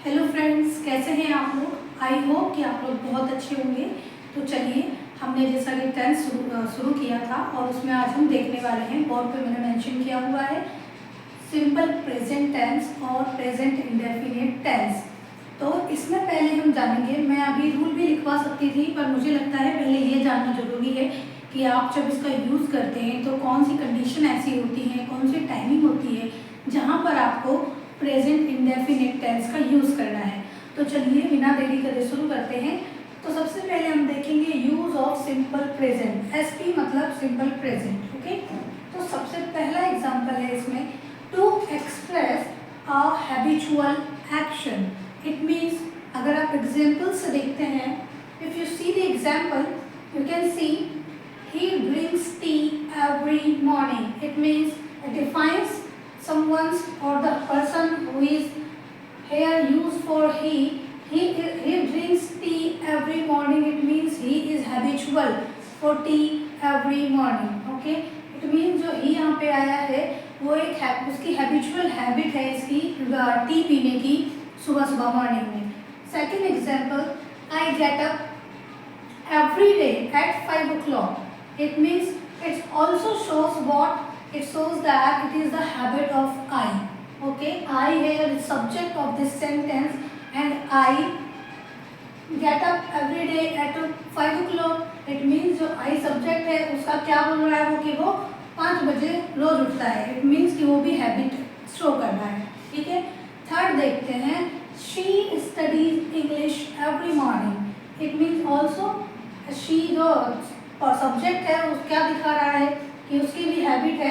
Hello friends, कैसे हैं आप लोग। आई होप कि आप लोग बहुत अच्छे होंगे। तो चलिए, हमने जैसा कि टेंस शुरू किया था और उसमें आज हम देखने वाले हैं, बोर्ड पे मैंने मेंशन किया हुआ है सिंपल प्रेजेंट टेंस और प्रेजेंट इंडेफिनिट टेंस। तो इसमें पहले हम जानेंगे, मैं अभी रूल भी लिखवा सकती थी पर मुझे लगता है पहले ये जानना जरूरी है कि आप जब इसका यूज़ करते हैं तो कौन सी कंडीशन ऐसी होती है, कौन सी टाइमिंग होती है जहाँ पर आपको प्रेजेंट इंडेफिनिट टेंस का यूज़ करना है। तो चलिए बिना देरी करे शुरू करते हैं। तो सबसे पहले हम देखेंगे use of simple present. SP मतलब सिंपल प्रेजेंट। ओके, तो सबसे पहला एग्जांपल है इसमें, to express a habitual action. It means, अगर आप एग्जाम्पल से देखते हैं, if you see the example you can see he drinks tea every morning. It means it defines someone's or the person who is here used for he drinks tea every morning. It means he is habitual for tea every morning. Okay, it means जो he यहाँ पे आया है वो एक उसकी habitual habit है इसकी टी पीने की सुबह सुबह मॉर्निंग में। Second example, I get up every day at 5 o'clock. It means it also shows what? It shows that it is the habit of I. Okay, I here is subject of this sentence and I get up every day at 5 o'clock. It means जो I subject है उसका क्या बोल रहा है वो कि वो 5 बजे रोज उठता है। It means कि वो भी हैबिट शो कर रहा है। ठीक है, थर्ड देखते हैं, she studies English every morning. It means also she जो और सब्जेक्ट है वो क्या दिखा रहा है कि उसकी भी हैबिट है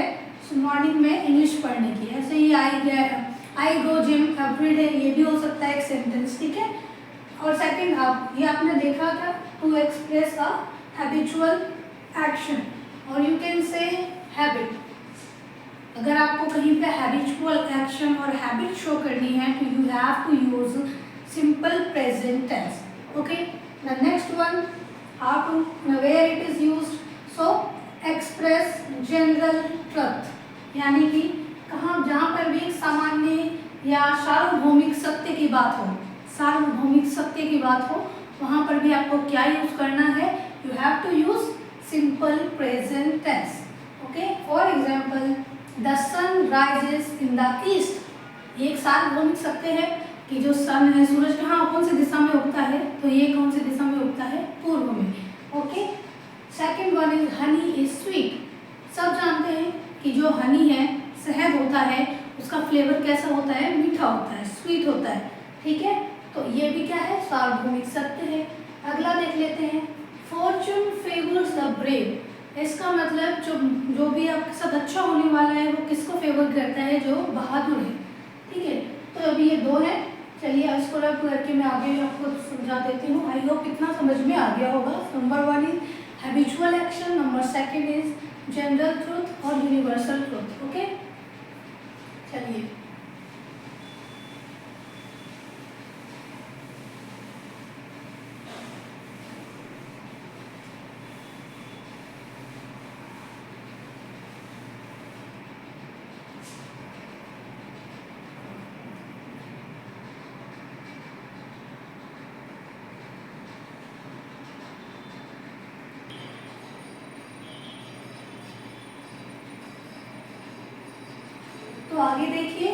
मॉर्निंग में इंग्लिश पढ़ने की। ऐसे ही आई गो जिम एवरी डे, ये भी हो सकता है एक सेंटेंस। ठीक है, और सेकंड ये आपने देखा था, to express a habitual action और यू कैन से हैबिट। अगर आपको कहीं पे हैबिचुअल एक्शन और हैबिट शो करनी है तो you have to use simple present tense. Okay, the next one, how to where it is used, so express general truth, यानी कि कहाँ जहाँ पर भी एक सामान्य या सार्वभौमिक सत्य की बात हो, सार्वभौमिक सत्य की बात हो, वहाँ पर भी आपको क्या यूज करना है, you have to use simple present tense. Okay, for example, the sun rises in the east. ये एक सार्वभौमिक सत्य है कि जो सन है, सूरज कहाँ कौन सी दिशा में उगता है, तो ये कौन सी दिशा में उगता है, पूर्व में। Okay, second one is honey is sweet. सब जानते हैं कि जो हनी है, शहद होता है, उसका फ्लेवर कैसा होता है, मीठा होता है, स्वीट होता है। ठीक है, तो ये भी क्या है, सार्वभौमिक सत्य है। अगला देख लेते हैं, फॉर्चून फेवर्स द ब्रेव। इसका मतलब जो भी आपके साथ अच्छा होने वाला है वो किसको फेवर करता है, जो बहादुर है। ठीक है, तो अभी ये दो है। चलिए इसको रब करके मैं आगे आपको समझा देती हूँ। आई होप कितना समझ में आ गया होगा। Number one is habitual action, number second is general truth और यूनिवर्सल ट्रूथ। ओके, चलिए तो आगे देखिए,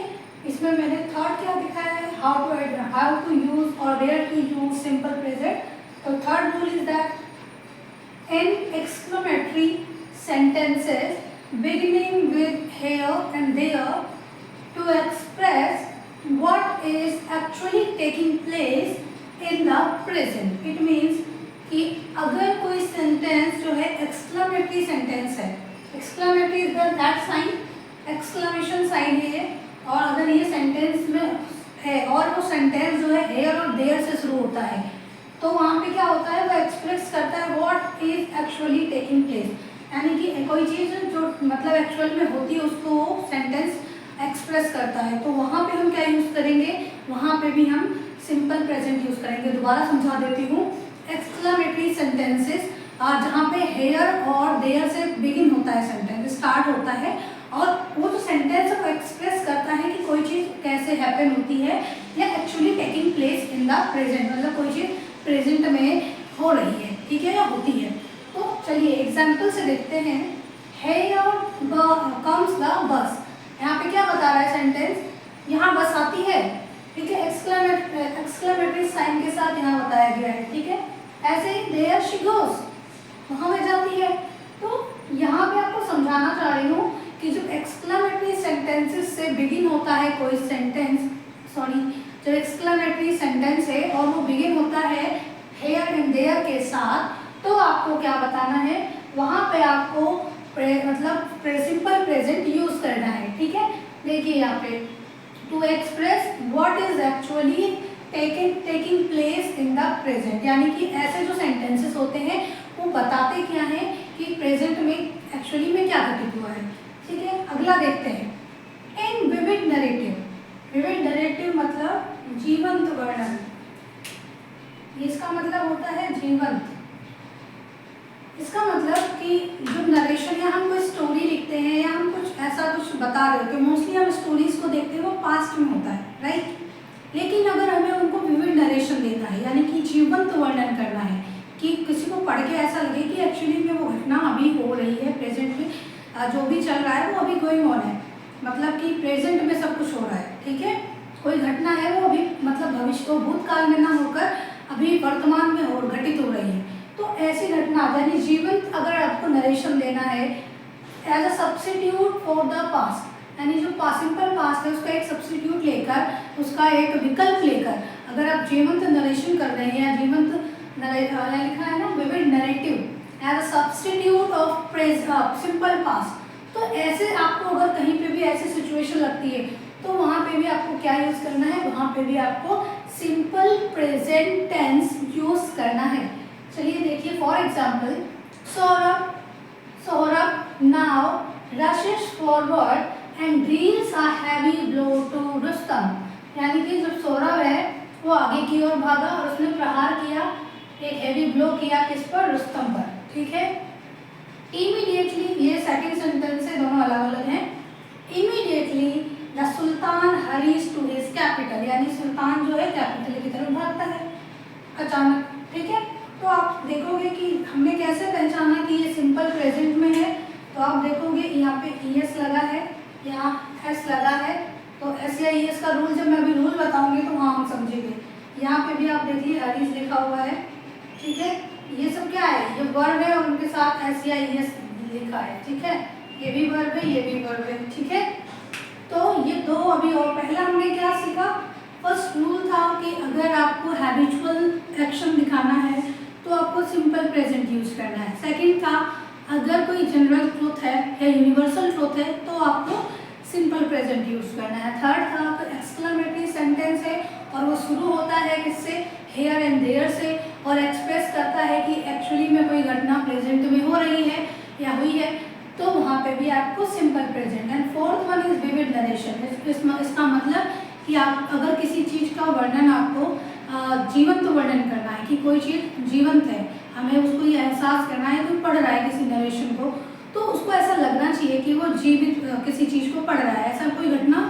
इसमें मैंने थर्ड क्या दिखाया है, हाउ टू यूज और where to use simple present. तो third rule is that in exclamatory sentences beginning with here and there to express what is actually taking place in the present. It means कि अगर कोई sentence जो है exclamatory sentence है, exclamatory is that sign, exclamation sign है, और अगर ये सेंटेंस में है और वो सेंटेंस जो है हेयर और देयर से शुरू होता है, तो वहाँ पे क्या होता है, वो एक्सप्रेस करता है what is actually taking place, यानी कि कोई चीज़ जो मतलब एक्चुअल में होती है उसको वो सेंटेंस एक्सप्रेस करता है। तो वहाँ पे हम क्या यूज़ करेंगे, वहाँ पे भी हम सिंपल प्रेजेंट यूज़ करेंगे। दोबारा समझा देती हूँ, एक्सक्लेमेटरी सेंटेंसेस जहाँ पे हेयर और देयर से बिगिन होता है, सेंटेंस स्टार्ट होता है और वो जो सेंटेंस है वो एक्सप्रेस करता है कि कोई चीज़ कैसे है, हैपन होती है या actually taking place in the present, मतलब कोई चीज़ प्रेजेंट में हो रही है, ठीक है, या होती है। तो चलिए एग्जाम्पल से देखते हैं। Here comes the bus। यहाँ पे क्या बता रहा है सेंटेंस, यहाँ बस आती है, ठीक है, एक्सक्लेमेटरी साइन के साथ यहाँ बताया गया है, ठीक है। ऐसे ही there she goes, वहाँ में जाती है। तो यहाँ पे आपको समझाना चाह रही हूँ कि जो एक्सक्लेमेटरी सेंटेंसेस से बिगिन होता है कोई सेंटेंस, जो एक्सक्लेमेटरी सेंटेंस है और वो बिगिन होता है here and there के साथ, तो आपको क्या बताना है, वहाँ पे आपको मतलब सिंपल प्रेजेंट यूज करना है, ठीक है। देखिए यहाँ पे to express what is actually taking place in the present, यानी कि ऐसे जो सेंटेंसेस होते हैं वो बताते क्या है कि प्रेजेंट में एक्चुअली में क्या घटित हुआ है, ठीक है। अगला देखते हैं इन विविड नरेटिव। विविड नरेटिव मतलब जीवंत वर्णन, इसका मतलब होता है जीवंत। इसका मतलब कि जो नरेशन है, हम कोई स्टोरी लिखते हैं या हम कुछ ऐसा कुछ बता रहे होते हैं, मोस्टली हम स्टोरीज को देखते हैं वो पास्ट में होता है, राइट। लेकिन अगर हमें उनको विविड नरेशन देना है, यानी कि जीवंत वर्णन करना है कि किसी को पढ़ के ऐसा लगे कि एक्चुअली में वो घटना अभी हो रही है, प्रेजेंट में जो भी चल रहा है वो अभी गोइंग ऑन है, मतलब कि प्रेजेंट में सब कुछ हो रहा है, ठीक है। कोई घटना है वो अभी मतलब भविष्य को भूतकाल में ना होकर अभी वर्तमान में हो घटित हो रही है। तो ऐसी घटना यानी जीवंत अगर आपको नरेशन देना है as a substitute for the past, यानी जो सिंपल पास्ट है उसका एक सब्स्टिट्यूट लेकर, उसका एक विकल्प लेकर अगर आप जीवंत नरेशन कर रहे हैं, या जीवंत लिखा है ना vivid narrative as a substitute of simple past, तो ऐसे आपको अगर कहीं पे भी ऐसी सिचुएशन लगती है तो वहाँ पे भी आपको क्या यूज करना है, वहाँ पे भी आपको सिंपल प्रेजेंट टेंस यूज करना है। चलिए देखिए for example Saurabh now rushes forward and deals a heavy blow to Rustam, यानी कि जब सौरभ है वो आगे की ओर भागा और उसने प्रहार किया, एक हैवी ब्लो किया किस पर, रुस्तम पर, ठीक है। इमीडिएटली, ये सेकंड सेंटेंस है, दोनों अलग अलग हैं। Immediately the sultan hurries to his capital, यानी सुल्तान जो है कैपिटल की तरफ भागता है अचानक, ठीक है। तो आप देखोगे कि हमने कैसे पहचाना कि ये सिंपल प्रेजेंट में है, तो आप देखोगे यहाँ पे ES लगा है, यहाँ S लगा है, तो S या ES का रूल जब मैं अभी रूल बताऊंगी तो वहाँ हम समझेंगे। यहाँ पे भी आप देखिए हरीज लिखा हुआ है, ठीक है। ये सब क्या है, ये वर्ब है और उनके साथ S या ES लिखा है, ठीक है। ये भी वर्ब है, ये भी वर्ब है, ठीक है। तो ये दो अभी, और पहला हमने क्या सीखा, फर्स्ट रूल था कि अगर आपको हैबिचुअल एक्शन दिखाना है तो आपको सिंपल प्रेजेंट यूज करना है। सेकंड था अगर कोई जनरल ट्रूथ है या यूनिवर्सल ट्रूथ है तो आपको सिंपल प्रेजेंट यूज करना है। थर्ड था तो एक्सक्लेमेटरी सेंटेंस है और वो शुरू होता है किससे, हेयर एंड देयर से, और एक्सप्रेस करता है कि एक्चुअली में कोई घटना प्रेजेंट में हो रही है या हुई है, तो वहाँ पे भी आपको simple present. And fourth one is vivid narration. इसका मतलब कि आप अगर किसी चीज़ का वर्णन आपको जीवंत वर्णन करना है कि कोई चीज़ जीवंत है, हमें उसको ये एहसास करना है, कोई पढ़ रहा है किसी नरेशन को, तो उसको ऐसा लगना चाहिए कि वो जीवित किसी चीज़ को पढ़ रहा है, ऐसा कोई घटना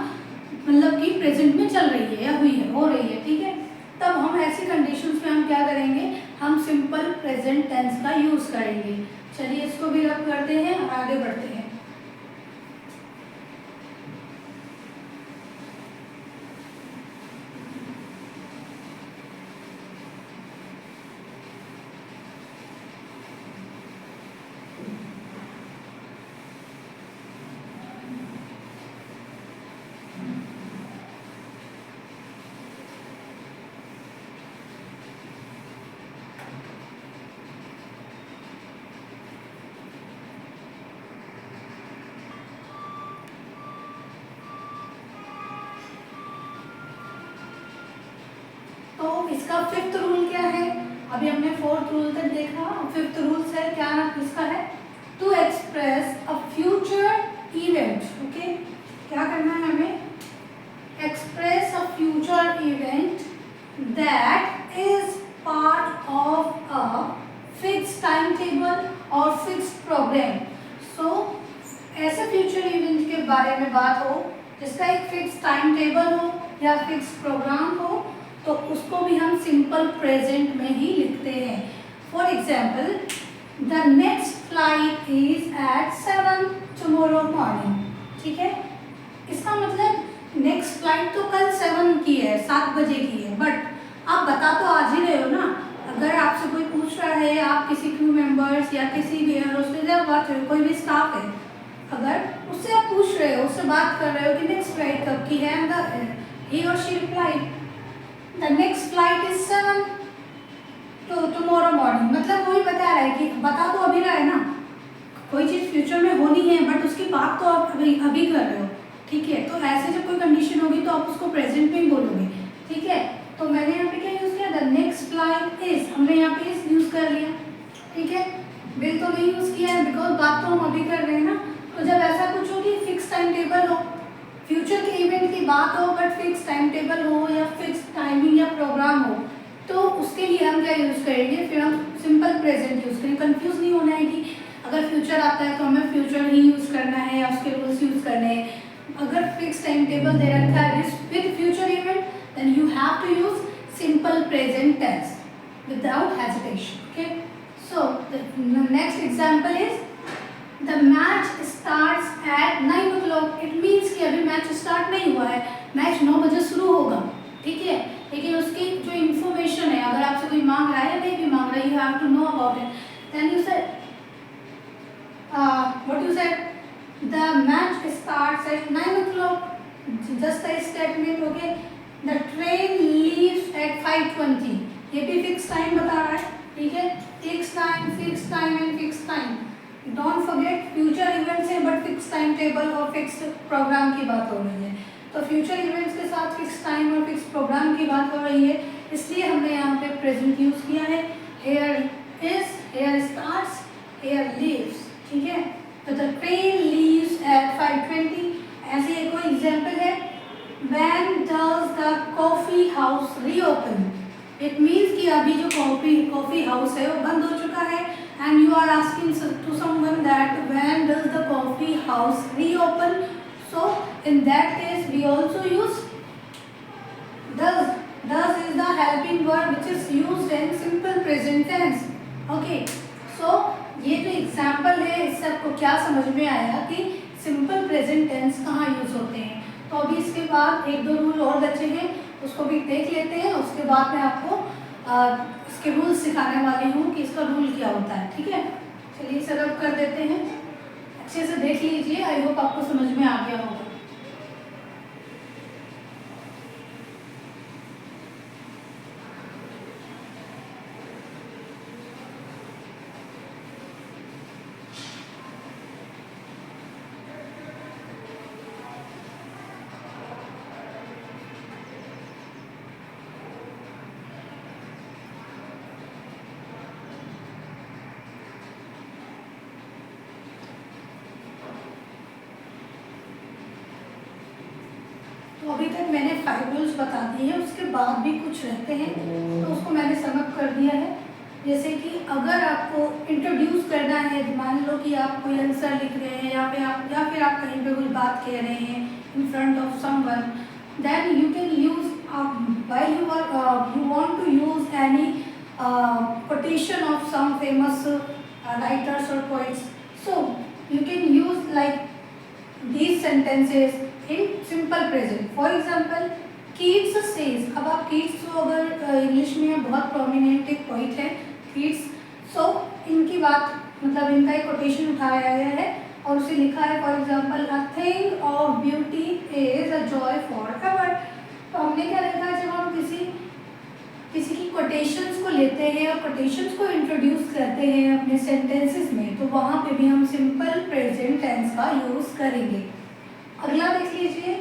मतलब कि प्रेजेंट में चल रही है या हुई है, हो रही है, ठीक है। तब हम ऐसी कंडीशंस में हम क्या करेंगे, हम सिंपल प्रेजेंट टेंस का यूज़ करेंगे। चलिए इसको भी रब करते हैं और आगे बढ़ते हैं। इसका फिफ्थ रूल क्या है, अभी हमने फोर्थ रूल तक देखा, फिफ्थ रूल से क्या इसका है, to express a future event. Okay, क्या करना है हमें, express a future event that is part of a fix time table और फिक्स प्रोग्राम। सो ऐसे फ्यूचर इवेंट के बारे में बात हो जिसका एक फिक्स टाइम टेबल हो या फिक्स प्रोग्राम हो तो उसको भी हम सिंपल प्रेजेंट में ही लिखते हैं। For example, the next flight is at 7 tomorrow morning. ठीक है, इसका मतलब नेक्स्ट फ्लाइट तो कल 7 की है, 7 बजे की है, बट आप बता तो आज ही रहे हो ना। अगर आपसे कोई पूछ रहा है, आप किसी क्रू मेंबर्स या किसी भी एयर होस्टेस या बात हो, कोई भी स्टाफ है, अगर उससे आप पूछ रहे हो, उससे बात कर रहे हो कि नेक्स्ट फ्लाइट कब की है, एंड ही और she replied the next flight is 7 tomorrow morning, मतलब वही बता रहा है कि बता तो अभी रहा है ना, कोई चीज़ फ्यूचर में होनी है बट उसकी बात तो आप अभी कर रहे हो। ठीक है, तो ऐसे जब कोई कंडीशन होगी तो आप उसको प्रेजेंट में ही बोलोगे। ठीक है, तो मैंने यहाँ पे क्या यूज़ किया, द नेक्स्ट फ्लाइट इज, हमने यहाँ पे इज यूज़ कर लिया। ठीक है, विल तो नहीं यूज़ किया है बिकॉज बात तो हम अभी कर रहे हैं ना। तो जब ऐसा कुछ हो कि फिक्स टाइम टेबल हो, फ्यूचर के इवेंट की बात हो बट फिक्स टाइम टेबल हो या फिक्स टाइमिंग या प्रोग्राम हो, तो उसके लिए हम क्या यूज़ करेंगे, फिर हम सिंपल प्रेजेंट यूज़ करेंगे। कंफ्यूज नहीं होना है कि अगर फ्यूचर आता है तो हमें फ्यूचर ही यूज़ करना है या उसके रूल्स यूज़ करने हैं। अगर फिक्स टाइम टेबल दे रखा है with future event, then you have to use simple present tense without hesitation. Okay, so the next example is the match starts at 9 o'clock। It means कि अभी match start नहीं हुआ है, match 9 बजे शुरू होगा। ठीक है, लेकिन उसकी जो इन्फॉर्मेशन है, अगर आपसे कोई मांग रहा है या नहीं भी मांग रहा है, you have to know about it. Then you said what you said, the match starts at 9 o'clock, just a statement। okay, the train leaves at 5:20, ये भी फिक्स टाइम बता रहा है। ठीक है, fix time and fix time, don't forget future events है but fix time table और fix programme की बात हो रही है। तो फ्यूचर इवेंट्स के साथ फिक्स टाइम और फिक्स प्रोग्राम की बात हो रही है, इसलिए हमने यहाँ पे प्रेजेंट यूज़ किया है। Here is, here starts, here leaves. ठीक है, तो द ट्रेन लीव्स एट 5:20। ऐसे एक कोई एग्जाम्पल है, when does the coffee house reopen. It means कि अभी जो कॉफ़ी हाउस है वो बंद हो चुका है, and you are asking to someone that when does the coffee house reopen. So in that case we also use does। does is the helping word which is used in simple present tense। okay, so ये जो example है इससे आपको क्या समझ में आया कि सिंपल प्रेजेंट टेंस कहाँ यूज होते हैं। तो अभी इसके बाद एक दो रूल और बचे हैं, उसको भी देख लेते हैं। उसके बाद मैं आपको इसके रूल सिखाने वाली हूँ कि इसका रूल क्या होता है। ठीक है, चलिए इसे रब कर देते हैं, अच्छे से देख लीजिए, आई होप आपको समझ में आ गया होगा। तो अभी तक मैंने 5 रूल्स बता दिए हैं, उसके बाद भी कुछ रहते हैं तो उसको मैंने समअप कर दिया है। जैसे कि अगर आपको इंट्रोड्यूस करना है, मान लो कि आप कोई आंसर लिख रहे हैं या फिर आप कहीं पे कोई बात कह रहे हैं in front of someone, then you can use while you want to use any quotation of some famous writers or poets, so you can use like these sentences in simple present। for example, Keats says। अब आप Keats को अगर English में बहुत prominent एक poet है Keats, सो इनकी बात मतलब इनका एक कोटेशन उठाया गया है और उसे लिखा है for example, a thing of beauty is a joy for ever. तो हमने क्या देखा है, जब हम किसी की कोटेशंस को लेते हैं और कोटेशंस को इंट्रोड्यूस करते हैं अपने सेंटेंसेस में, तो वहाँ पे भी हम सिंपल प्रेजेंट टेंस का यूज़ करेंगे। अगला देख लीजिए,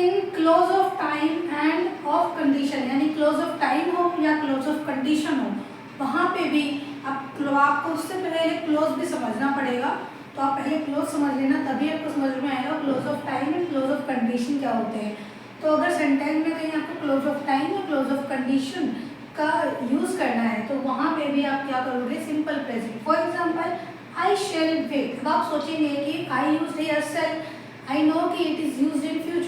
in clause of time and of condition, यानी क्लोज ऑफ टाइम हो या क्लोज ऑफ कंडीशन हो, वहाँ पे भी आपको उससे पहले क्लोज भी समझना पड़ेगा। तो आप पहले क्लोज समझ लेना, तभी आपको समझ में आएगा clause of time and clause of condition क्या होते हैं। तो अगर सेंटेंस में कहीं आपको क्लोज ऑफ टाइम या क्लोज ऑफ कंडीशन का यूज़ करना है तो वहाँ पे भी आप क्या करोगे, simple present. For example, I shall wait. अब आप सोचेंगे कि I use here shall, I know कि it is used in future,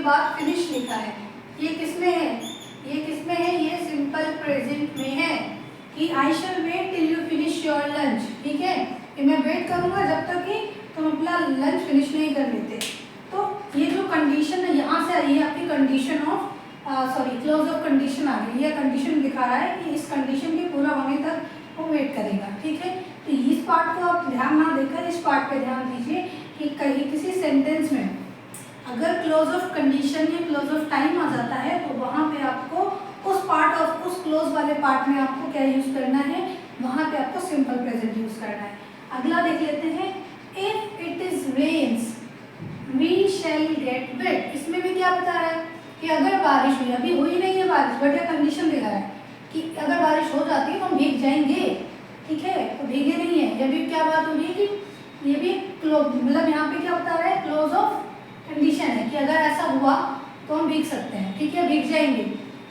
बाद फिनिश लिखा है, ये किस में है, ये किस में है, ये सिंपल प्रेजेंट में है कि I shall wait till you finish your lunch. ठीक है, कि मैं वेट करूँगा जब तक कि तुम अपना लंच फिनिश नहीं कर लेते। तो ये जो कंडीशन है यहाँ से आ रही है आपकी condition of clause of condition आ गई। ये कंडीशन दिखा रहा है कि इस कंडीशन के पूरा होने तक वो वेट करेगा। ठीक है, तो इस पार्ट को आप ध्यान ना देकर इस पार्ट पे ध्यान दीजिए कि कहीं किसी सेंटेंस में अगर क्लोज ऑफ कंडीशन या क्लोज ऑफ टाइम आ जाता है तो वहाँ पे आपको उस क्लोज वाले पार्ट में आपको क्या यूज करना है, वहाँ पे आपको सिंपल प्रेजेंट यूज करना है। अगला देख लेते हैं, if it is rains we shall get wet. इसमें भी क्या बता रहा है कि अगर बारिश हुई, अभी हुई नहीं है बारिश, बट यह कंडीशन दिखा रहा है कि अगर बारिश हो जाती है तो हम भीग जाएंगे। ठीक है, तो भीगे नहीं है, ये भी क्या बात हो रही है कि ये भी मतलब यहाँ पे क्या बता रहा है, क्लोज ऑफ कंडीशन है कि अगर ऐसा हुआ तो हम भीग सकते हैं। ठीक है, भीग जाएंगे।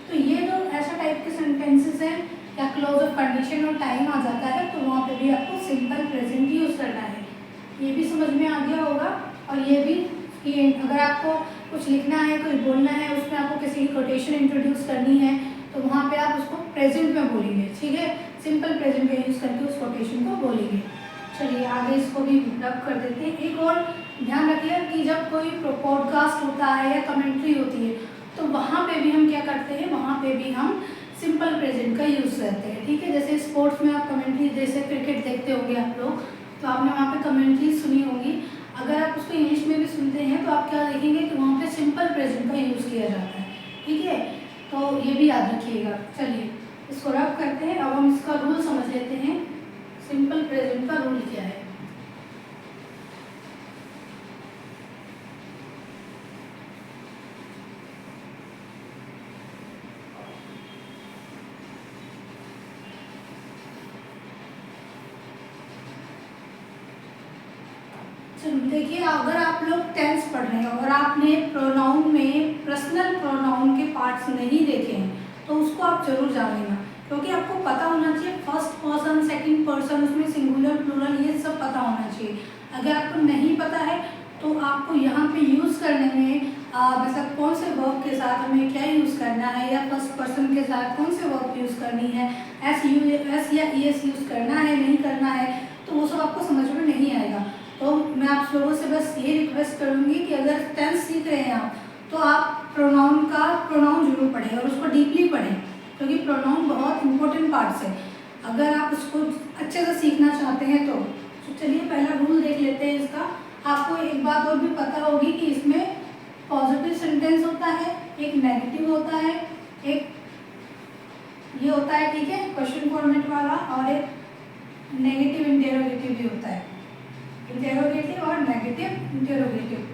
तो ये जो ऐसा टाइप के सेंटेंसेस हैं या क्लोज ऑफ कंडीशन और टाइम आ जाता है तो वहाँ पे भी आपको सिंपल प्रेजेंट यूज करना है। ये भी समझ में आ गया होगा। और ये भी कि अगर आपको कुछ लिखना है, कुछ बोलना है, उसमें आपको किसी की कोटेशन इंट्रोड्यूस करनी है तो वहाँ पे आप उसको प्रेजेंट में बोलेंगे। ठीक है, सिंपल प्रेजेंट का यूज़ करके उस कोटेशन को बोलेंगे। चलिए आगे इसको भी रब कर देते हैं। एक और ध्यान रखिए कि जब कोई पॉडकास्ट होता है या कमेंट्री होती है तो वहाँ पे भी हम क्या करते हैं, वहाँ पे भी हम सिंपल प्रेजेंट का यूज़ करते हैं। ठीक है, जैसे स्पोर्ट्स में आप कमेंट्री, जैसे क्रिकेट देखते होंगे आप लोग, तो आपने वहाँ पे कमेंट्री सुनी होगी। अगर आप उसको इंग्लिश में भी सुनते हैं तो आप क्या देखेंगे कि वहाँ पे सिंपल प्रेजेंट का यूज़ किया जाता है। ठीक है, तो ये भी याद रखिएगा। चलिए इसको रब करते हैं। अब हम इसका रूल समझ लेते हैं, सिंपल प्रेजेंट का रूल क्या है। देखिए, अगर आप लोग टेंस पढ़ रहे हैं और आपने प्रोनाउन में पर्सनल प्रोनाउन के पार्ट्स नहीं देखे हैं तो उसको आप जरूर जान लेना, क्योंकि आपको पता होना चाहिए फर्स्ट पर्सन, सेकंड पर्सन, उसमें सिंगुलर, प्लूरल, ये सब पता होना चाहिए। अगर आपको नहीं पता है तो आपको यहाँ पे यूज़ करने में मतलब कौन से वर्ब के साथ हमें क्या यूज़ करना है या फर्स्ट पर्सन के साथ कौन से वर्ब यूज़ करनी है, एस या ईएस यूज़ करना है नहीं करना है, तो वो सब आपको समझ में नहीं आएगा। तो मैं आप लोगों से बस ये रिक्वेस्ट करूँगी कि अगर टेंस सीख रहे हैं आप तो आप प्रोनाउन जरूर पढ़ें और उसको डीपली पढ़ें, क्योंकि प्रोनाउन बहुत इंपॉर्टेंट पार्ट्स है अगर आप उसको अच्छे से सीखना चाहते हैं तो। चलिए पहला रूल देख लेते हैं इसका। आपको एक बात और भी पता होगी कि इसमें पॉजिटिव सेंटेंस होता है, एक नेगेटिव होता है, एक ये होता है, ठीक है, क्वेश्चन फॉर्मेट वाला, और एक नेगेटिव इंटेरोगेटिव भी होता है। इंटेरोगेटिव और नेगेटिव इंटेरोगेटिव,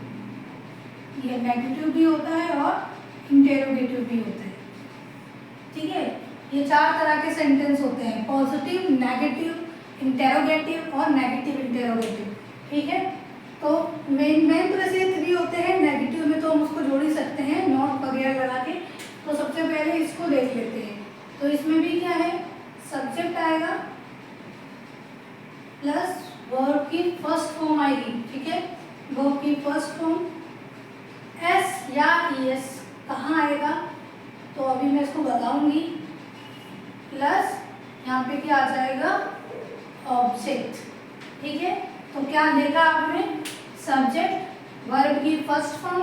ये नेगेटिव भी होता है और इंटेरोगेटिव भी होता है। ठीक है, ये चार तरह के सेंटेंस होते हैं, पॉजिटिव, नेगेटिव, इंटेरोगेटिव और नेगेटिव इंटेरोगेटिव। ठीक है, तो मेन तो वैसे 3 होते हैं। नेगेटिव में तो हम उसको जोड़ ही सकते हैं नॉट वगैरह लगा के। तो सबसे पहले इसको देख लेते हैं। तो इसमें भी क्या है, सब्जेक्ट आएगा प्लस वर्ब की फर्स्ट फॉर्म आएगी। ठीक है, वर्ब की फर्स्ट फॉर्म एस या ईएस कहाँ आएगा तो अभी मैं इसको बताऊंगी। प्लस यहाँ पे क्या आ जाएगा, ऑब्जेक्ट। ठीक है, तो क्या देखा आपने, सब्जेक्ट, वर्ब की फर्स्ट फॉर्म,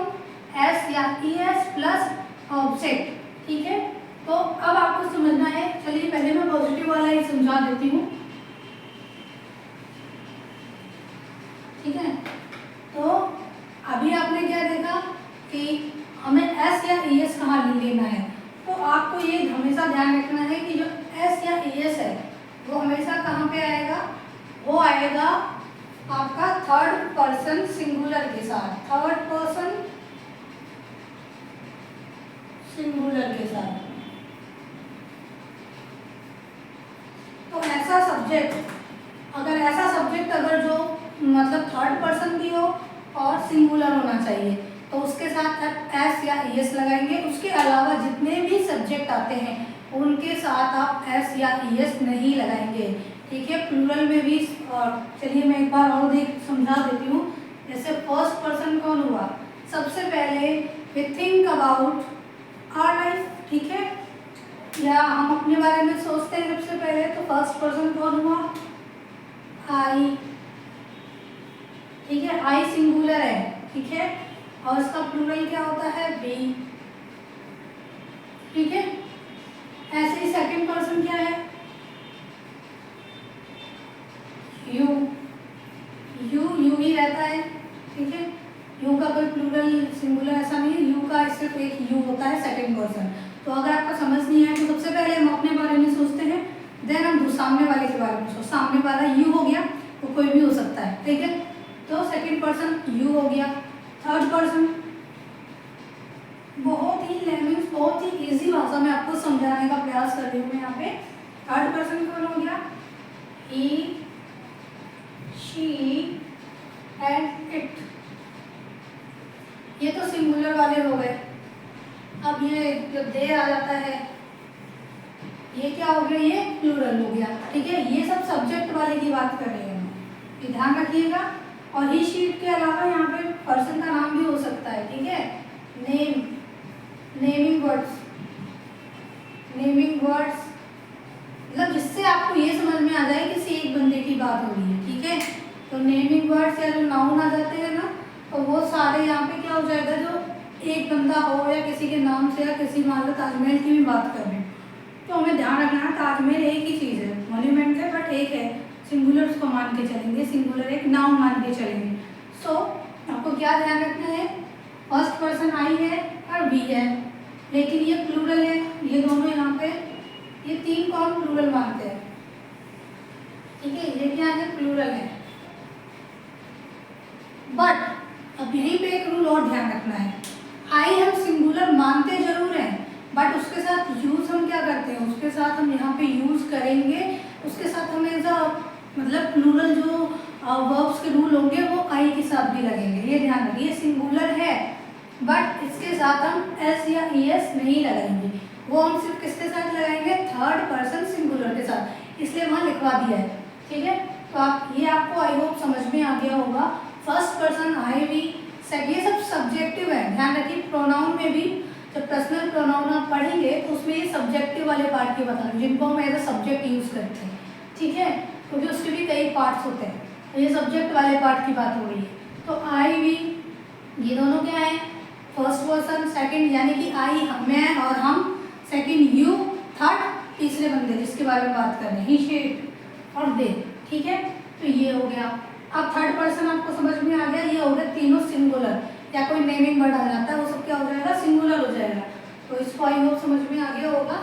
एस या ईएस प्लस ऑब्जेक्ट। ठीक है, तो अब आपको समझना है। चलिए पहले मैं पॉजिटिव वाला ही समझा देती हूँ। ठीक है, तो अभी आपने क्या देखा कि हमें एस या ईएस कहाँ लेना है। तो आपको ये हमेशा ध्यान रखना है कि जो एस या ईएस है वो हमेशा कहाँ पे आएगा, वो आएगा आपका थर्ड पर्सन सिंगुलर के साथ, थर्ड पर्सन सिंगुलर के साथ। तो ऐसा सब्जेक्ट अगर जो मतलब थर्ड पर्सन भी हो और सिंगुलर होना चाहिए तो उसके साथ आप एस या ईएस लगाएंगे। उसके अलावा जितने भी सब्जेक्ट आते हैं उनके साथ आप एस या ईएस नहीं लगाएंगे। ठीक है, प्लूरल में भी। और चलिए मैं एक बार और समझा देती हूँ। जैसे फर्स्ट पर्सन कौन हुआ, सबसे पहले we think about our life, ठीक है, या हम अपने बारे में सोचते हैं सबसे पहले, तो फर्स्ट पर्सन कौन हुआ? आई, ठीक है, आई सिंगुलर है, ठीक है, और इसका प्लूरल क्या होता है? बी, ठीक है। ऐसे ही सेकंड पर्सन क्या है? यू, यू ही रहता है, ठीक है, यू का कोई प्लूरल सिंगुलर ऐसा नहीं है, यू का सिर्फ एक यू होता है सेकंड पर्सन। तो अगर आपका समझ नहीं आए तो सबसे पहले हम अपने बारे में सोचते हैं, देन हम सामने वाले के बारे में सोचते। सामने वाला यू हो गया, तो कोई भी हो सकता है, ठीक है, तो सेकंड पर्सन यू हो गया। थर्ड पर्सन, बहुत ही लैंग्वेज, बहुत ही इजी भाषा में आपको समझाने का प्रयास कर रही हूँ मैं यहाँ पे। थर्ड पर्सन कौन हो गया? ही, शी एंड इट, ये तो सिंगुलर वाले हो गए। अब ये जो दे आ जाता है, ये क्या हो गया? ये प्लूरल हो गया, ठीक है। ये सब सब्जेक्ट वाले की बात कर रहे हैं, ये ध्यान रखिएगा। और ही शीट के अलावा यहाँ पे पर्सन का नाम भी हो सकता है, ठीक है। Name, naming words, naming words मतलब जिससे आपको ये समझ में आ जाए कि किसी एक बंदे की बात हो रही है, ठीक है। तो नेमिंग वर्ड्स या जो नाउन आ जाते हैं ना, तो वो सारे यहाँ पे क्या हो जाएगा, जो एक बंदा हो या किसी के नाम से, या किसी मान लो ताजमहल की भी बात कर रहे हैं, तो हमें ध्यान रखना है ताजमहल एक ही चीज़ है, मॉन्यूमेंट है बट एक है, सिंगुलर उसको मान के चलेंगे, सिंगुलर एक नाउन मान के चलेंगे। सो आपको क्या ध्यान रखना है? फर्स्ट पर्सन आई है और वी है, लेकिन ये प्लूरल है, ये दोनों यहाँ पे, ये तीन कौन प्लूरल मानते हैं, ठीक है, ये क्या है? प्लूरल है। बट अब यहीं पे एक रूल और ध्यान रखना है, आई हम सिंगुलर मानते जरूर हैं, बट उसके साथ यूज हम क्या करते हैं, उसके साथ हम यहाँ पे यूज करेंगे, उसके साथ हमें मतलब प्लूरल जो वर्ब्स के रूल होंगे वो आई के साथ भी लगेंगे, ये ध्यान रखिए। सिंगुलर है बट इसके साथ हम एस या ई एस नहीं लगाएंगे, वो हम सिर्फ किसके साथ लगाएंगे? थर्ड पर्सन सिंगुलर के साथ, इसलिए वहाँ लिखवा दिया है, ठीक है। तो आप ये आपको आई होप समझ में आ गया होगा। फर्स्ट पर्सन आई, वी, ये सब सब्जेक्टिव है, ध्यान रखिए। प्रोनाउन में भी जब पर्सनल प्रोनाउन आप पढ़ेंगे तो उसमें ये सब्जेक्टिव वाले पार्ट के बता रहे हैं, जिनको हम एज अ सब्जेक्ट यूज करते हैं, ठीक है, क्योंकि उसके भी कई पार्ट्स होते हैं, तो ये सब्जेक्ट वाले पार्ट की बात हो रही है। तो आई, वी, ये दोनों क्या है? फर्स्ट पर्सन, सेकंड यानी कि आई मैं और हम, सेकंड यू, थर्ड तीसरे बंदे जिसके बारे में बात कर रहे हैं, ही, शी और दे, ठीक है। तो ये हो गया। अब थर्ड पर्सन आपको समझ में आ गया, ये हो गए तीनों सिंगुलर, या कोई नेमिंग वर्ड आ जाता है वो सब क्या हो जाएगा? सिंगुलर हो जाएगा। तो इसको आई होप समझ में आ गया होगा।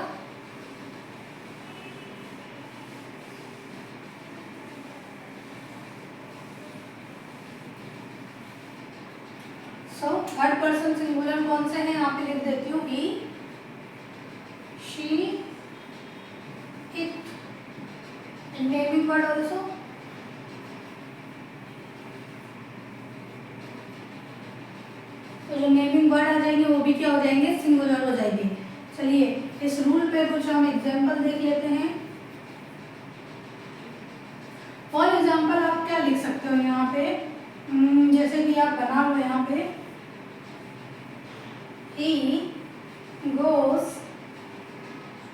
सो थर्ड पर्सन सिंगुलर कौन से हैं? यहाँ पे लिख देती हूँ, he, she, it, naming word also. तो जो नेमिंग वर्ड आ जाएंगे वो भी क्या हो जाएंगे? सिंगुलर हो जाएंगे। चलिए इस रूल पे कुछ हम एग्जांपल देख लेते हैं। फॉर एग्जांपल आप क्या लिख सकते हो यहाँ पे, जैसे कि आप बना लो यहाँ पे, he goes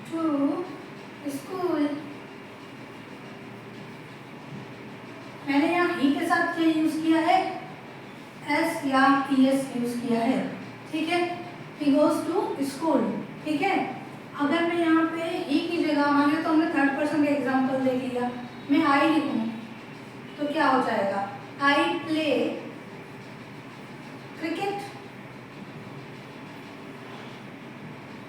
to school। मैंने यहाँ ही के साथ क्या यूज किया है? एस या ई एस यूज किया है, ठीक है। he goes to school, ठीक है। अगर मैं यहाँ पे ही की जगह मान लो, तो हमने थर्ड पर्सन का एग्जांपल देख लिया, मैं आई लिखूँ तो क्या हो जाएगा? I play cricket.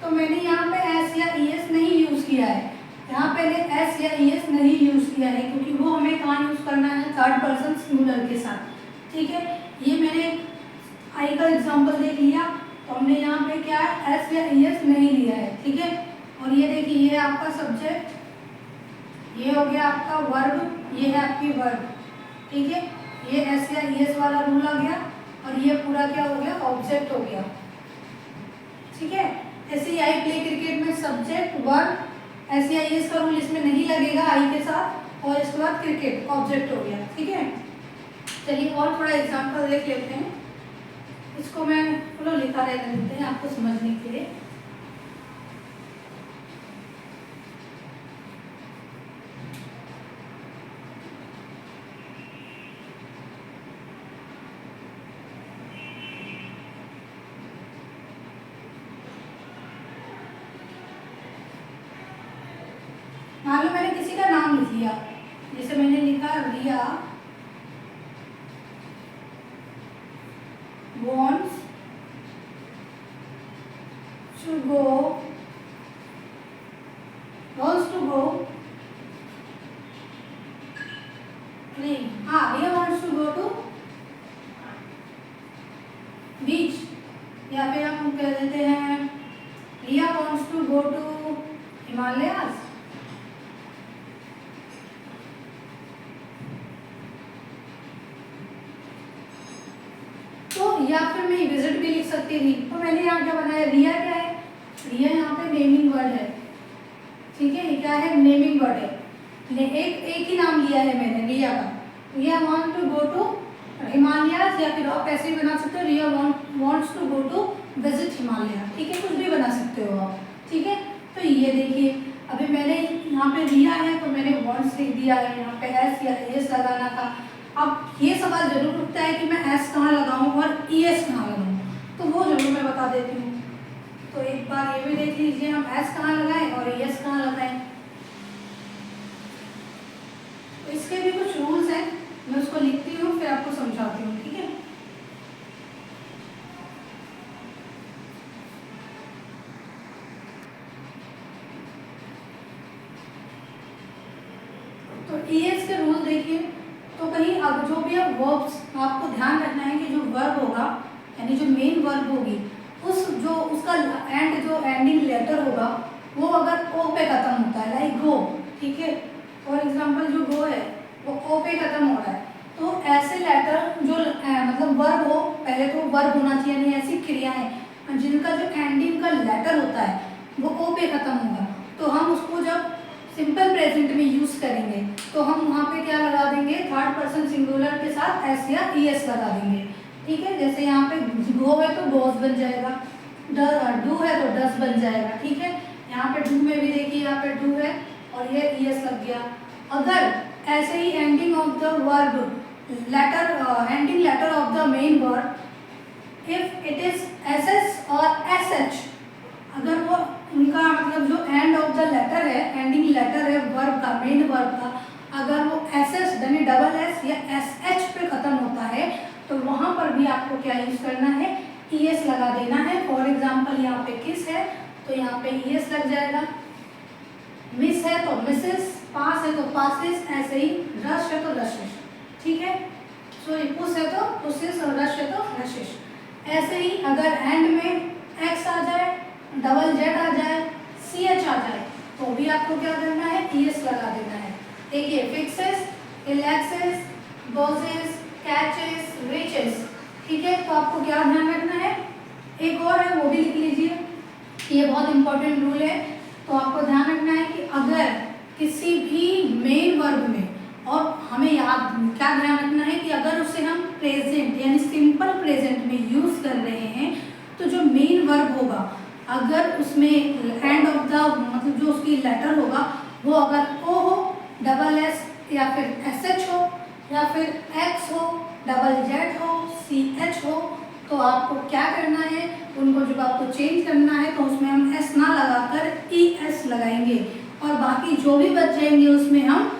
तो मैंने यहाँ पे एस या ई एस नहीं यूज किया है, यहाँ पे एस या ई एस नहीं यूज किया है, क्योंकि वो हमें कहाँ यूज करना है? थर्ड पर्सन सिंगुलर के साथ, ठीक है। ये मैंने आई का एग्जांपल देख लिया, तो हमने यहाँ पे क्या है? एस या ई एस नहीं लिया है, ठीक है। और ये देखिए, ये आपका सब्जेक्ट, ये हो गया आपका वर्ब, ये है आपकी वर्ब, ठीक है। ये एस या ई एस वाला रूल आ गया, और ये पूरा क्या हो गया? ऑब्जेक्ट हो गया, ठीक है। ऐसे ही आई प्ले क्रिकेट में सब्जेक्ट, वर्ब, एस या ई एस का रूल इसमें नहीं लगेगा आई के साथ, और इसके बाद क्रिकेट ऑब्जेक्ट हो गया, ठीक है। चलिए और थोड़ा एग्जांपल देख लेते हैं। इसको मैं थोड़ा लिखा रहने देते हैं आपको समझने के लिए। मान लो मैंने किसी का नाम लिख लिया, जैसे मैंने लिखा रिया wants to go नहीं, हाँ, रिया wants to go to बीच, या फिर हम कह देते हैं रिया wants to go to Himalayas. तो या फिर मैं विजिट भी लिख सकती थी। तो मैंने यहाँ क्या बनाया, रिया क्या है, रिया यहाँ पे नेमिंग वर्ड है, ठीक है, ये क्या है, नेमिंग वर्ड है। एक ही नाम लिया है मैंने रिया का। Riya want to go to Himalayas, या फिर आप ऐसे ही बना सकते हो, Riya wants to go to visit Himalaya, ठीक है, कुछ भी बना सकते हो आप, ठीक है। तो ये देखिए अभी मैंने यहाँ पे रिया है तो मैंने वांट्स लिख दिया है, यहाँ पे एस या एस लगाना था। अब ये सवाल जरूर उठता है कि मैं एस कहाँ लगाऊं और ई एस कहाँ लगाऊं, तो वो जरूर मैं बता देती हूँ। तो एक बार ये भी देख लीजिए, हम एस कहाँ लगाएं और ई एस कहाँ लगाएं। तो इसके भी कुछ रूल्स हैं, मैं उसको लिखती हूँ फिर आपको समझाती हूँ, ठीक है। तो ES के रूल देखिए, तो कहीं अब जो भी अब वर्ब्स, आपको ध्यान रखना है कि जो वर्ब होगा यानी जो मेन वर्ब होगी उसका एंडिंग लेटर होगा वो अगर ओ पे खत्म होता है, लाइक गो, ठीक है, फॉर एग्जांपल जो गो है वो ओ पे खत्म हो रहा है, तो ऐसे लेटर जो मतलब वर्ब हो, पहले तो वर्ब होना चाहिए, यानी ऐसी क्रियाएं जिनका जो एंडिंग का लेटर होता है वो ओ पे खत्म होगा, तो हम उसको जब सिंपल प्रेजेंट में यूज करेंगे तो हम वहाँ पे क्या लगा देंगे, थर्ड पर्सन सिंगुलर के साथ एस या ईएस लगा देंगे, ठीक है। जैसे यहाँ पे गो है तो गोस बन जाएगा, डू है तो डस बन जाएगा, ठीक है। यहाँ पे डू में भी देखिए, यहाँ पे डू है और ये ईएस लग गया। अगर ऐसे ही ending of the verb ending letter of the main verb if it is S S और एस एच, अगर वो उनका मतलब जो एंड ऑफ द लेटर है, एंडिंग लेटर है वर्ब का, मेन वर्ब का, अगर वो एस एस यानी डबल एस या एस एच पे खत्म होता है तो वहाँ पर भी आपको क्या यूज करना है, ई एस लगा देना है। फॉर एग्जाम्पल यहाँ पे किस है तो यहाँ पे ई एस लग जाएगा, मिस है तो मिसेस, पास है तो पासिस, ऐसे ही रश है तो रशिश, ठीक है। सॉरी पुस है तो पुसिस और रश है तो रशिश। ऐसे ही अगर एंड में एक्स आ जाए, डबल जेड आ जाए, सी एच आ जाए तो भी आपको क्या करना है, ई एस लगा देना है। देखिए फिक्सेस, रिलैक्सेस, बोजेस, कैचेस, रीचेस, ठीक है। तो आपको क्या ध्यान रखना है, एक और है वो भी लिख लीजिए, ये बहुत इंपॉर्टेंट रूल है। तो आपको ध्यान रखना है कि अगर किसी भी मेन वर्ब में, और हमें याद क्या ध्यान रखना है कि अगर उसे हम प्रेजेंट यानी सिंपल प्रेजेंट में यूज कर रहे हैं तो जो मेन वर्ब होगा अगर उसमें एंड ऑफ द मतलब जो उसकी लेटर होगा वो अगर ओ हो, डबल एस या फिर एस एच हो, या फिर एक्स हो, डबल जेड हो, सी एच हो, तो आपको क्या करना है, उनको जब आपको चेंज करना है तो उसमें हम एस ना लगाकर ई एस लगाएंगे और बाकी जो भी बच जाएंगे उसमें हम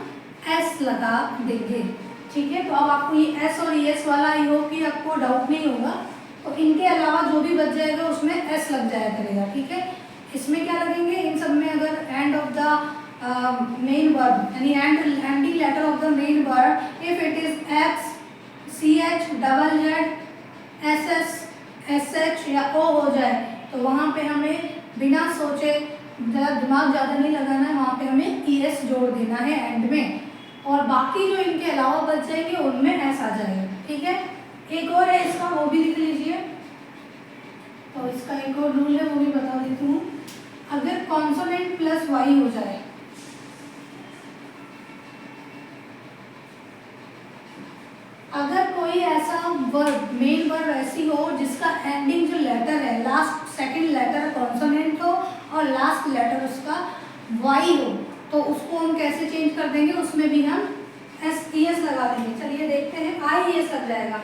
एस लगा देंगे, ठीक है। तो अब आपको ये एस और ई एस वाला आई होप कि आपको डाउट नहीं होगा। तो इनके अलावा जो भी बच जाएगा उसमें एस लग जाया करेगा, ठीक है। इसमें क्या लगेंगे, इन सब में अगर end of the main verb यानी ending letter of the main verb if it is X, C H, double Z, S S, S H या ओ हो जाए तो वहाँ पे हमें बिना सोचे, दिमाग ज़्यादा नहीं लगाना है, वहाँ पे हमें ई एस जोड़ देना है एंड में, और बाकी जो इनके अलावा बच जाएंगे उनमें एस आ जाएगा, ठीक है। एक और है इसका, वो भी लिख लीजिए। तो इसका एक और रूल है वो भी बता देती हूँ। अगर कॉन्सोनेंट प्लस वाई हो जाए, अगर कोई ऐसा वर्ब मेन वर्ब ऐसी हो जिसका एंडिंग जो लेटर है, लास्ट सेकंड लेटर कॉन्सोनेंट हो और लास्ट लेटर उसका वाई हो, तो उसको हम कैसे चेंज कर देंगे, उसमें भी हम एस लगा देंगे। चलिए देखते हैं, आई एस लग जाएगा,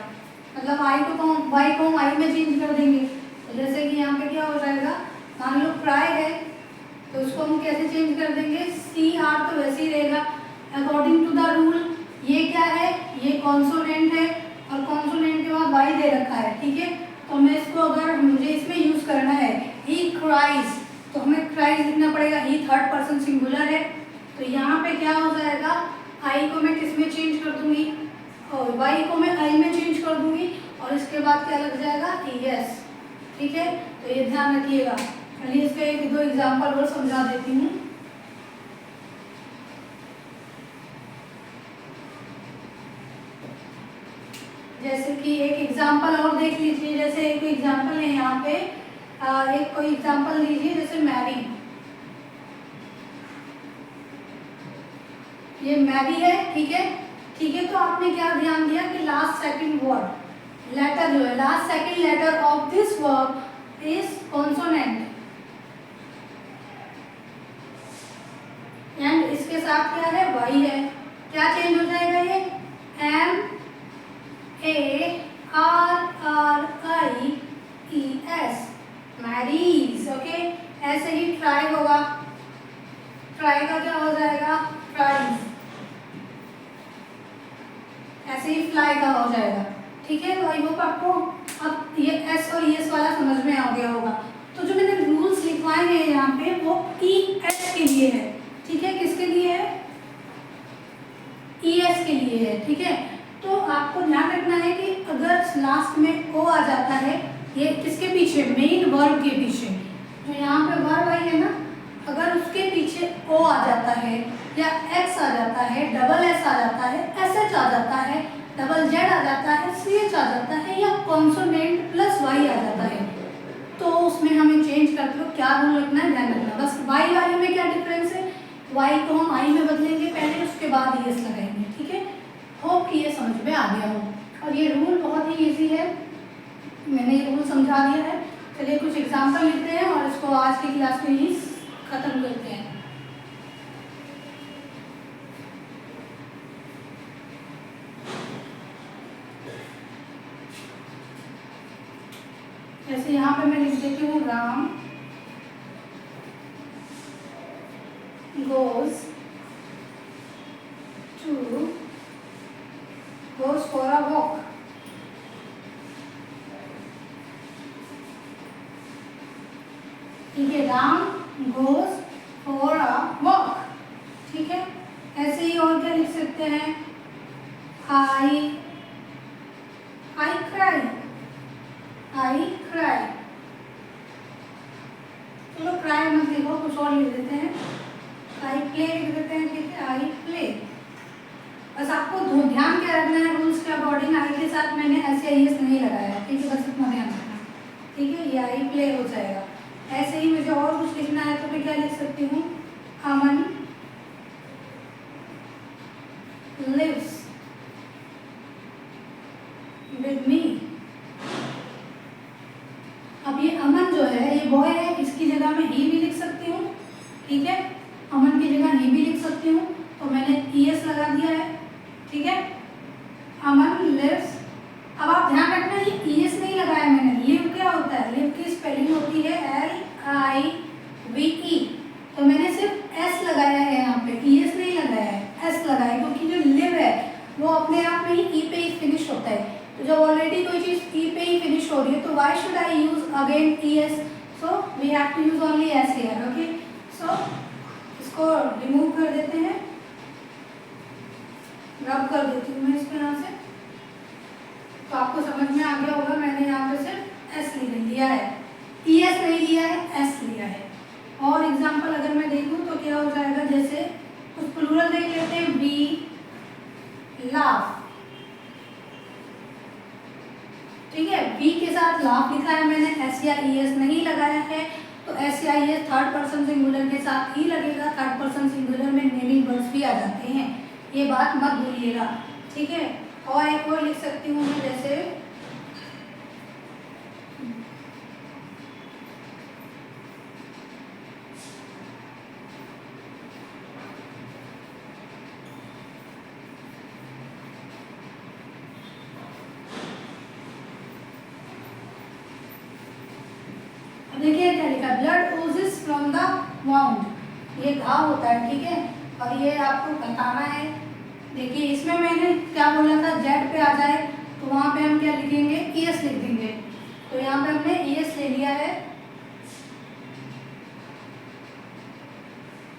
मतलब आई को वाई को हम आई में चेंज कर देंगे। तो जैसे कि यहाँ पे क्या हो जाएगा, मान लो ट्राई है तो उसको हम कैसे चेंज कर देंगे, सी आर तो वैसे ही रहेगा अकॉर्डिंग टू द रूल। ये क्या है, ये कॉन्सोनेंट है और कॉन्सोनेंट के बाद वाई दे रखा है, ठीक है। तो मैं इसको अगर मुझे इसमें यूज करना है ही क्राइज, तो हमें क्राइज लिखना पड़ेगा, ही थर्ड पर्सन सिंगुलर है। तो यहाँ पे क्या हो जाएगा, आई को मैं किस में चेंज कर दूंगी और वाई को मैं आई में चेंज कर दूंगी और इसके बाद क्या लग जाएगा, यस, ठीक है। तो ये ध्यान रखिएगा। चलिए इसके एक दो एग्जाम्पल और समझा देती हूँ। जैसे कि एक एग्जाम्पल और देख लीजिए, जैसे एक एग्जाम्पल है यहाँ पे, एक कोई एग्जाम्पल लीजिए, जैसे मैरी, ये मैरी है, ठीक है, ठीक है। तो आपने क्या ध्यान दिया कि लास्ट सेकंड वर्ड लेटर जो है, last second letter of this verb is consonant and इसके साथ क्या है, वाई है। क्या चेंज हो जाएगा, ये M A R R I E S, marries, okay. ऐसे ही ट्राई होगा, ट्राई का क्या हो जाएगा, ट्राइज, ऐसे ही फ्लाई का हो जाएगा, ठीक है। तो आई होप आपको अब ये एस और एस वाला समझ में आ गया होगा। तो जो मैंने रूल्स लिखवाए हैं यहाँ पे वो ई एस के लिए है, ठीक है। किसके लिए है, ई एस के लिए है, ठीक है। तो आपको ध्यान रखना है कि अगर लास्ट में ओ आ जाता है, ये किसके पीछे, मेन वर्ब के पीछे, जो यहाँ पे वर्ब आई है ना, अगर उसके पीछे ओ आ जाता है या एक्स आ जाता है, डबल एस आ जाता है, एस एच आ जाता है, डबल जेड आ जाता है, सी एच आ जाता है या कॉन्सोनेंट प्लस वाई आ जाता है, तो उसमें हमें चेंज करते हो क्या रूल रखना है, ध्यान रखना। बस वाई वाले में क्या डिफरेंस है, वाई को हम आई में बदलेंगे पहले, उसके बाद एस लगाएंगे, ठीक है। होप कि ये समझ में आ गया हो। और ये रूल बहुत ही इजी है, मैंने ये रूल समझा दिया है। चलिए कुछ एग्जाम्पल लिखते हैं और इसको आज की क्लास में ही खत्म करते हैं। जैसे यहाँ पे मैं लिख देती हूँ, Ram goes for a walk, ठीक है, Ram goes for a walk, ठीक है। ऐसे ही और क्या लिख सकते हैं, I cry, चलो cry मत लिखो, कुछ और लिख देते हैं, I play लिख देते हैं, ठीक है, I play। बस आपको ध्यान क्या रखना है, रूल्स के अकॉर्डिंग आई के साथ मैंने ऐसे एस नहीं लगाया, ठीक है, बस इतना ध्यान रखना, ठीक है, ये आई प्ले हो जाएगा। ऐसे ही मुझे और कुछ लिखना है तो मैं क्या लिख सकती हूँ, अमन lives with me। अब ये अमन जो है ये बॉय है, इसकी जगह मैं ही भी लिख सकती हूँ, ठीक है, अमन की जगह ही भी लिख सकती हूँ, तो मैंने ES लगा दिया है, ठीक है, अमन लिव्स। अब आप ध्यान रखना ये ES नहीं लगाया मैंने, लिव क्या होता है, लिव की स्पेलिंग होती है LIVE, तो मैंने सिर्फ S लगाया है यहाँ पे, ES नहीं लगाया है, S लगाया, क्योंकि जो लिव है वो अपने आप में ही E पे ही फिनिश होता है। तो जब ऑलरेडी कोई चीज़ E पे ही फिनिश हो रही है तो why should I use again ES, so we have to use only S here, okay. सो इसको रिमूव कर देते हैं, रब कर देती हूँ मैं इसको यहाँ से, तो आपको समझ में आ गया होगा। मैंने यहाँ पे सिर्फ S लिया है, ES नहीं लिया है, S लिया है। और एग्जाम्पल अगर मैं देखूँ तो क्या हो जाएगा, जैसे कुछ प्लूरल देख लेते हैं, वी लाफ, ठीक है, वी के साथ लाफ लिखा है मैंने, S या ES नहीं लगाया है, तो S या ES थर्ड पर्सन सिंगुलर के साथ ही लगेगा। थर्ड पर्सन सिंगुलर में नेमिंग वर्ड्स भी आ जाते हैं, ये बात मत भूलिएगा, ठीक है। और एक और लिख सकती हूँ मैं, जैसे ब्लड ओजेस फ्रॉम द वाउंड, ये घाव होता है, ठीक है। और ये आपको बताना है, देखिए इसमें मैंने क्या बोला था, जेड पे आ जाए तो वहाँ पे हम क्या लिखेंगे, ईएस लिख देंगे। तो यहाँ पे हमने ईएस ले लिया है,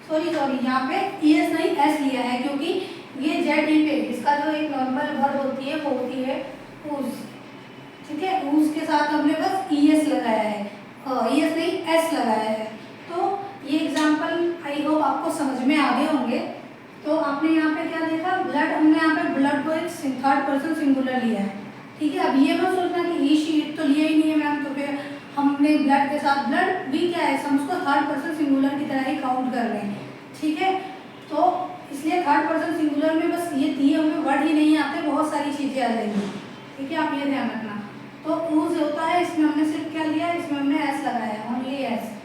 सॉरी यहाँ पे ईएस नहीं एस लिया है, क्योंकि ये जेड ई पे इसका जो एक नॉर्मल वर्ड होती है वो होती है ऊज, ठीक है। ऊज के साथ हमने बस ईएस लगाया है, ईएस नहीं एस लगाया है। तो ये एग्जांपल आई होप आपको समझ में आ गए होंगे। तो आपने यहाँ पे क्या देखा, ब्लड, हमने यहाँ पे ब्लड को एक थर्ड पर्सन सिंगुलर लिया है, ठीक है। अब ये मत सोचना कि ई शीट तो लिया ही नहीं है मैम, तो फिर हमने ब्लड के साथ, ब्लड भी क्या है, हम उसको थर्ड पर्सन सिंगुलर की तरह ही काउंट कर रहे हैं, ठीक है। तो इसलिए थर्ड पर्सन सिंगुलर में बस ये दिए हुए वर्ड ही नहीं आते, बहुत सारी चीज़ें आ जाएंगी, ठीक है, आप ये ध्यान रखना। तो ऊज होता है, इसमें हमने सिर्फ क्या लिया, इसमें हमने एस लगाया, ओनली एस।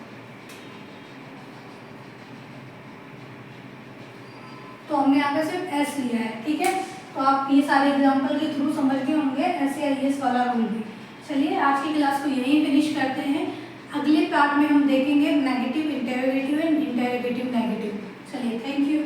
तो हमने यहाँ पे सिर्फ एस लिया है, ठीक है। तो आप ये सारे एग्जांपल के थ्रू समझ गए होंगे ऐसे आईएएस वाला रूल भी। चलिए आज की क्लास को यहीं फिनिश करते हैं, अगले पार्ट में हम देखेंगे negative interrogative and interrogative negative. चलिए, थैंक यू।